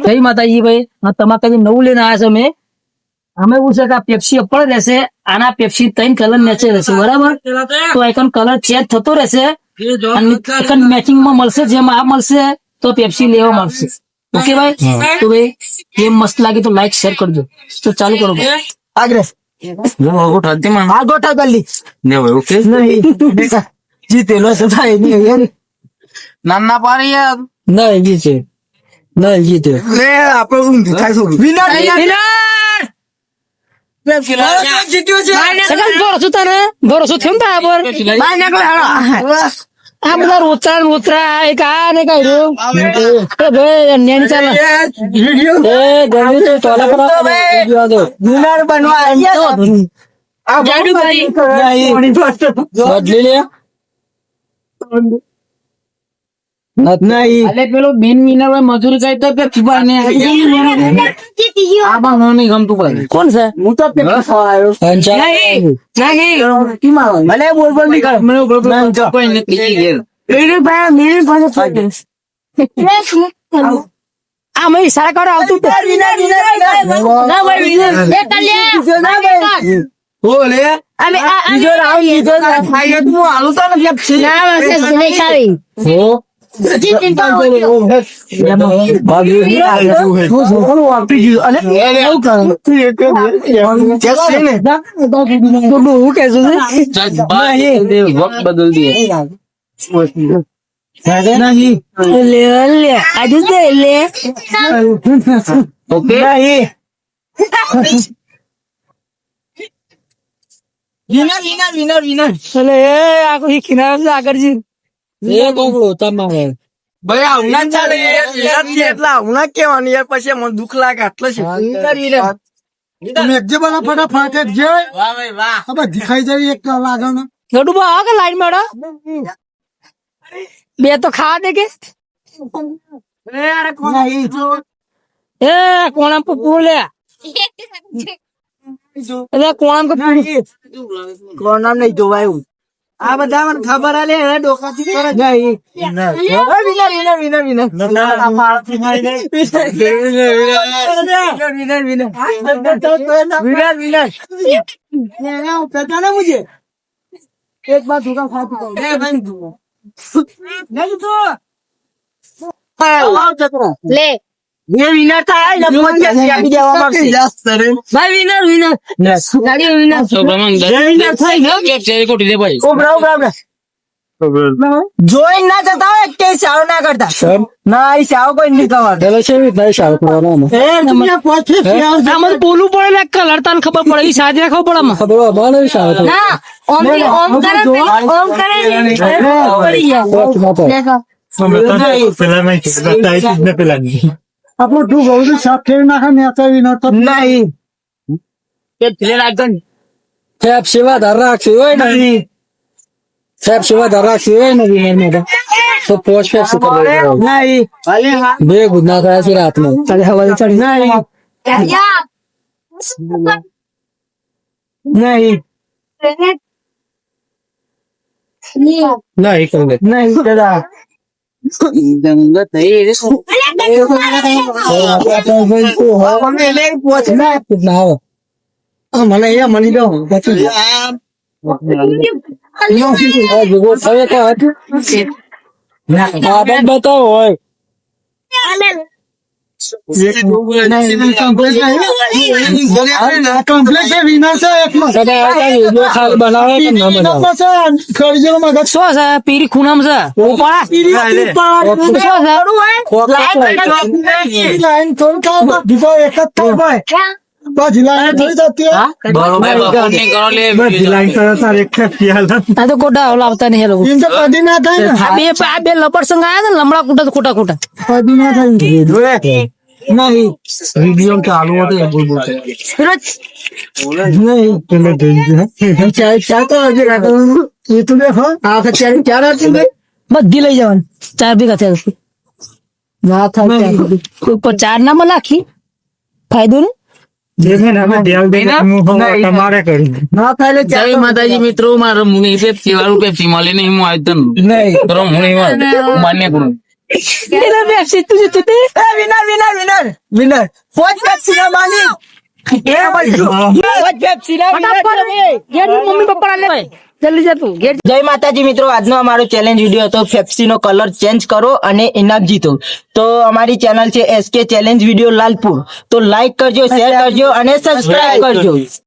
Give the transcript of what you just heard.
જય માતાજી ભાઈ. તમારે કદી નવું લઈને આવ્યા છો મેં. અમે એવું છે કે આ પેપ્સી અપડ રહેશે, આના પેપ્સી 3 કલર મેચે રહેશે, બરાબર? તો એકન કલર ચેન્જ થતો રહેશે અને એકન મેચિંગ માં મળશે. જેમ આ મળશે તો પેપ્સી લેવા મળશે. ઓકે ભાઈ? તો ભાઈ એ મસ્ત લાગે તો લાઈક શેર કરજો. તો ચાલુ કરો ભાઈ. આગળ હા ગોઠા ગલ્લી ઓકે જીતેલો છે ભાઈ. નહીં નાના પાડી યાર નહીં જીતે, નહીં જીતે. આપડે ઊંધું થાય શું વિનર ભરોસો તને ભરોસો થયો ને તારા પર. આ બધા રોતરા એક આ ને કઈ રહ્યું ભાઈ અન્યાની ચાલે વિનર બનવા બદલી લે નહીં પેલો બેન વિનર મજૂરી કરી તો ગમતું ભાઈ. કોણ છે? હું તો ભલે બોલ બોલ નહીં કર. આ મેં ઈશારા કરો આવતું બોલે બદલ દિए नहीं ले ले आज दे ले ओके नहीं विनर चले आको ही किनारे से आकर जी ये कोकड़ो તમારે ભાઈ આવના ચાલે એટલા આવના કેવાની યાર પછી મને દુઃખ લાગે આટલો છે તમે એક જે બના ફટાફટ એક જે વાહ ભાઈ વાહ હવે દેખાઈ જાય એક લાગે ને લડુ બા આ કે લાઈન માડા બે તો ખા દે કે એ કોણા પર બોલે એટલે કોણા પર કોણ નામ નહીં જોવાયું આ બધા મને ખબર આલે હે ડોકાથી કરે જાય विनर मुझे एक बार धोखा खा चुका हूँ ले ये विनर था ભાઈ વિનર ગાડી વિનર જોઈ ના જતા હોય કે સાવ ના કરતા ના એ સાવ કોઈ નહીં આમાં બોલવું પડે ને કલર તને ખબર પડે એ સાજ ખબર પડે આમાં ના ઓમ કરે આપણું તું બહુ સાફ ફેર નાખે ને વિનર તો નહીં સાહેબ સેવા ધાર રાખશે હોય ને સાહેબ સેવા ધાર રાખશે હોય ને વિનર મેડમ તો પોચ ફેક્સ નહીં બે ગુના થયા છે રાતમાં તારે હવાલે ચડી નહીં નહીં કરી દે નહીં દાદા મને અહીંયા મળી દો પછી બતાવો હોય કમ્પ્લેટ છે વિનર છે એકમાં બનાવે કે ના બનાવે ખરીદેલો મગજ શું છે પીરી ખૂનામ છે લાઈન થોડી કામ દીધો એક જ તો ભાઈ બધી લાઈન થઈ જતી આ તો ખોટા લાવતા નહીં લોકો એમ તો કદી ના થાય ને આ બે લપડ સંગ આયા ને લમડા કુટા ખોટા કદી ના થાય નહીં વિડીયો ચાલુ હતો એ તો દેખો બધી લઈ જવાની 4 ભેગા થયા ના થાય ઉપર 4 નામાં નાખી ફાયદો ને તમારે કરી ના થાય જય માતાજી મિત્રો મારો પેપ્સી વાળું પેપ્સી મળે નહીં હું આવ્યો નહીં માન્ય કરું વિનર પેપ્સી તું જીતું તે વિનર વિનર વિનર વિનર પોચ પેપ્સી ના માલિક પોચ પેપ્સી ના ઘેર મમ્મી પપ્પા લે જલ્દી જા તું ઘેર જય માતાજી મિત્રો, આજનો અમારો ચેલેન્જ વિડીયો હતો પેપ્સી નો કલર ચેન્જ કરો અને ઇનામ જીતો. તો અમારી ચેનલ છે SK ચેલેન્જ વિડીયો લાલપુર. તો લાઈક કરજો, શેર કરજો અને સબસ્ક્રાઇબ કરજો.